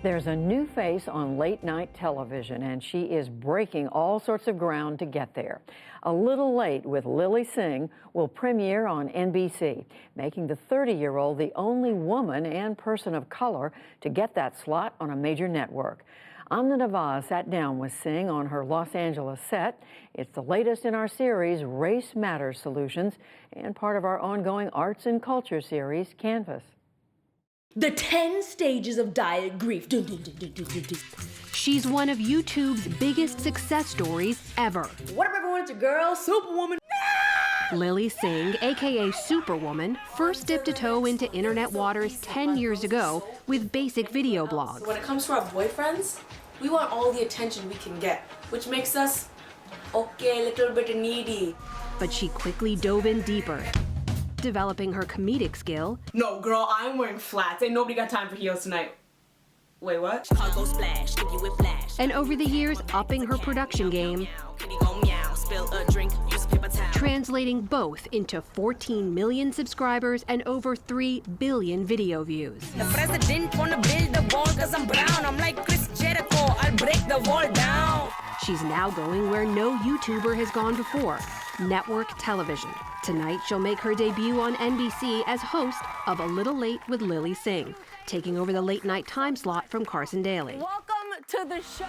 There's a new face on late-night television, and she is breaking all sorts of ground to get there. A Little Late with Lilly Singh will premiere on NBC, making the 30-year-old the only woman and person of color to get that slot on a major network. Amna Nawaz sat down with Singh on her Los Angeles set. It's the latest in our series, Race Matters Solutions, and part of our ongoing arts and culture series, Canvas. The 10 stages of diet grief. Dun, dun, dun, dun, dun, dun, dun. She's one of YouTube's biggest success stories ever. What up, everyone? It's your girl, Superwoman. Lilly Singh, aka Superwoman, first dipped a toe into internet waters 10 years ago with basic video blogs. When it comes to our boyfriends, we want all the attention we can get, which makes us, okay, a little bit needy. But she quickly dove in deeper, developing her comedic skill. No, girl, I'm wearing flats. Ain't nobody got time for heels tonight. Wait, what? And over the years, upping her production game, translating both into 14 million subscribers and over 3 billion video views. The president wanna build the wall cause I'm brown. I'm like Chris Jericho, I'll break the wall down. She's now going where no YouTuber has gone before, network television. Tonight, she'll make her debut on NBC as host of A Little Late with Lilly Singh, taking over the late-night time slot from Carson Daly. Welcome to the show.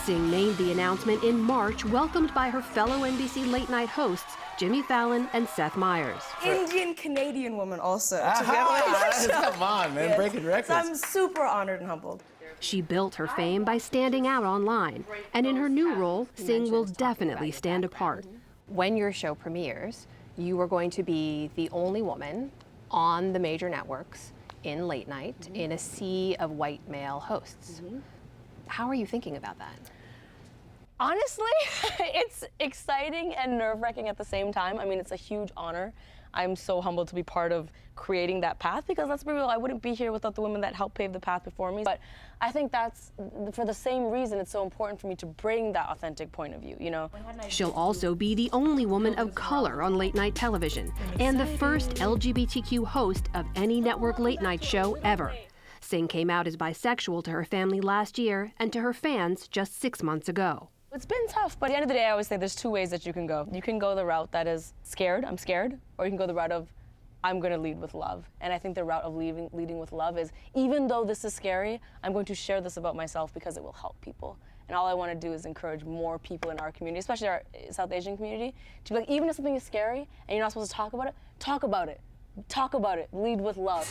Singh made the announcement in March, welcomed by her fellow NBC late-night hosts, Jimmy Fallon and Seth Meyers. Indian-Canadian woman also. Come on, man, breaking records. So I'm super honored and humbled. She built her fame by standing out online, and in her new role, Singh will definitely stand apart. When your show premieres, you are going to be the only woman on the major networks in late night in a sea of white male hosts. How are you thinking about that? Honestly, it's exciting and nerve-wracking at the same time. I mean, it's a huge honor. I'm so humbled to be part of creating that path because let's be real, I wouldn't be here without the women that helped pave the path before me. But I think that's, for the same reason, it's so important for me to bring that authentic point of view, you know? She'll also be the only woman of color on late night television and the first LGBTQ host of any network late night show ever. Singh came out as bisexual to her family last year and to her fans just 6 months ago. It's been tough, but at the end of the day, I always say there's 2 ways that you can go. You can go the route that is scared, I'm scared, or you can go the route of I'm gonna lead with love. And I think the route of leading with love is, even though this is scary, I'm going to share this about myself because it will help people. And all I wanna do is encourage more people in our community, especially our South Asian community, to be like, even if something is scary and you're not supposed to talk about it, talk about it. Talk about it, lead with love.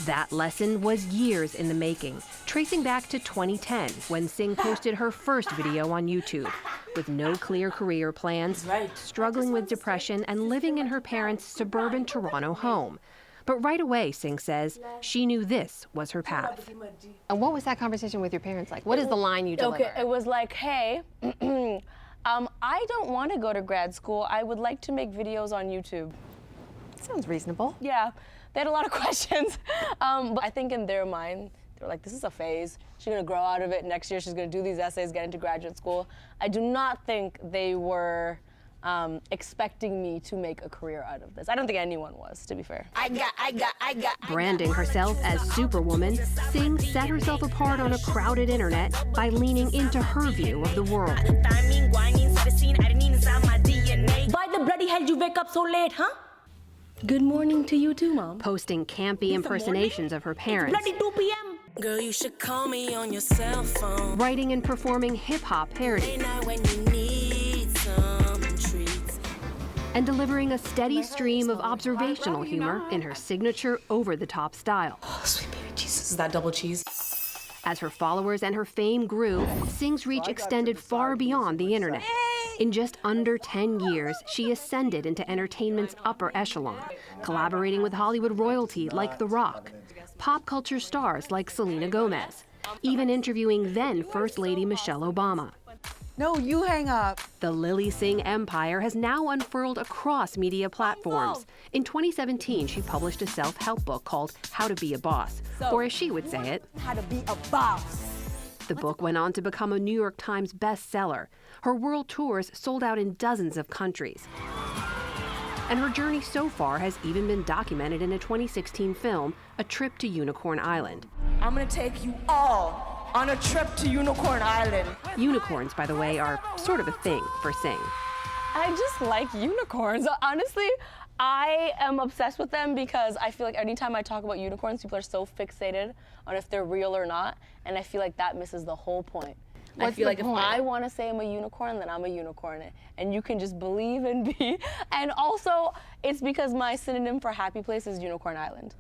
That lesson was years in the making, tracing back to 2010 when Singh posted her first video on YouTube. With no clear career plans, struggling with depression, and living in her parents' suburban Toronto home. But right away, Singh says, she knew this was her path. And what was that conversation with your parents like? What is the line you deliver? Okay, it was like, hey, I don't want to go to grad school. I would like to make videos on YouTube. Sounds reasonable. Yeah, they had a lot of questions. But I think in their mind, they were like, this is a phase. She's gonna grow out of it. Next year, she's gonna do these essays, get into graduate school. I do not think they were expecting me to make a career out of this. I don't think anyone was, to be fair. Branding herself as Superwoman, Singh set herself apart on a crowded internet by leaning into her view of the world. Why the bloody hell you wake up so late, huh? Good morning to you too, Mom. Posting campy impersonations of her parents. Bloody 2 p.m. Girl, you should call me on your cell phone. Writing and performing hip-hop parodies. When you need some treats. And delivering a steady stream of observational humor in her signature over-the-top style. Oh, sweet baby Jesus, is that double cheese? As her followers and her fame grew, Singh's reach extended far beyond the internet. In just under 10 years, she ascended into entertainment's upper echelon, collaborating with Hollywood royalty like The Rock, pop culture stars like Selena Gomez, even interviewing then First Lady Michelle Obama. No, you hang up. The Lilly Singh empire has now unfurled across media platforms. In 2017, she published a self-help book called How to Be a Boss, or as she would say it, How to be a boss. The book went on to become a New York Times bestseller. Her world tours sold out in dozens of countries. And her journey so far has even been documented in a 2016 film, A Trip to Unicorn Island. I'm gonna take you all on a trip to Unicorn Island. Unicorns, by the way, are sort of a thing for Singh. I just like unicorns. Honestly, I am obsessed with them because I feel like anytime I talk about unicorns, people are so fixated on if they're real or not, and I feel like that misses the whole point. I feel like if I want to say I'm a unicorn, then I'm a unicorn, and you can just believe and be. And also, it's because my synonym for happy place is Unicorn Island.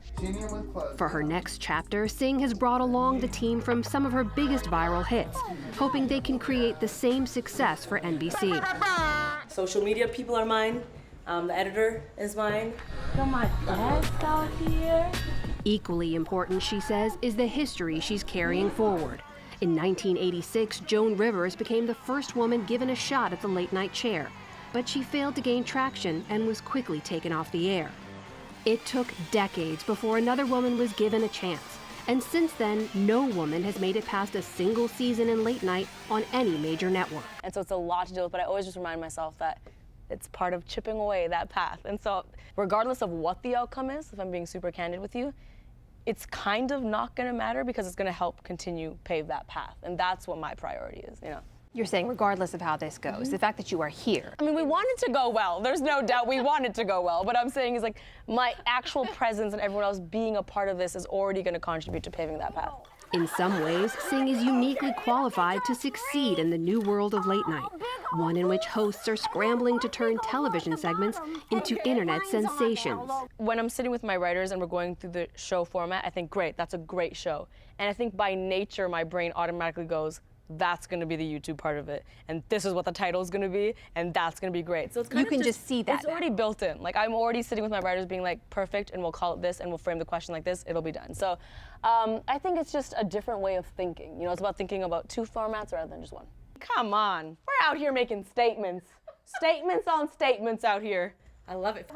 For her next chapter, Singh has brought along the team from some of her biggest viral hits, hoping they can create the same success for NBC. Social media people are mine. The editor is mine. Got my desk out here. Equally important, she says, is the history she's carrying forward. In 1986, Joan Rivers became the first woman given a shot at the late-night chair, but she failed to gain traction and was quickly taken off the air. It took decades before another woman was given a chance, and since then, no woman has made it past a single season in late night on any major network. And so it's a lot to deal with, but I always just remind myself that it's part of chipping away that path. And so regardless of what the outcome is, if I'm being super candid with you, it's kind of not gonna matter because it's gonna help continue pave that path. And that's what my priority is, you know. You're saying regardless of how this goes, the fact that you are here. I mean, we want it to go well. There's no doubt we want it to go well. But I'm saying is like my actual presence and everyone else being a part of this is already gonna contribute to paving that path. In some ways, Singh is uniquely qualified to succeed in the new world of late night, one in which hosts are scrambling to turn television segments into internet sensations. When I'm sitting with my writers and we're going through the show format, I think, great, that's a great show. And I think by nature, my brain automatically goes, that's gonna be the YouTube part of it. And this is what the title is gonna be, and that's gonna be great. So it's kind You of can just see that It's already built in. Like I'm already sitting with my writers being like, perfect, and we'll call it this, and we'll frame the question like this, it'll be done. So I think it's just a different way of thinking. You know, it's about thinking about two formats rather than just one. Come on, we're out here making statements. Statements on statements out here. I love it.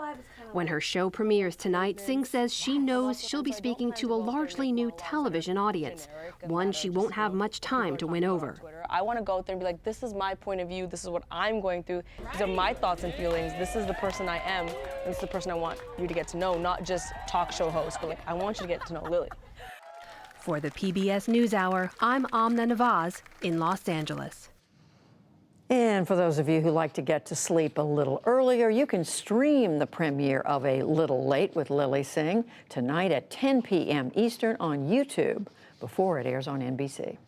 When her show premieres tonight, Singh says she knows she'll be speaking to a largely new television audience, one she won't have much time to win over. I want to go out there and be like, this is my point of view, this is what I'm going through, these are my thoughts and feelings, this is the person I am, and this is the person I want you to get to know, not just talk show host, but like, I want you to get to know Lily. For the PBS NewsHour, I'm Amna Nawaz in Los Angeles. And for those of you who like to get to sleep a little earlier, you can stream the premiere of A Little Late with Lilly Singh tonight at 10 p.m. Eastern on YouTube before it airs on NBC.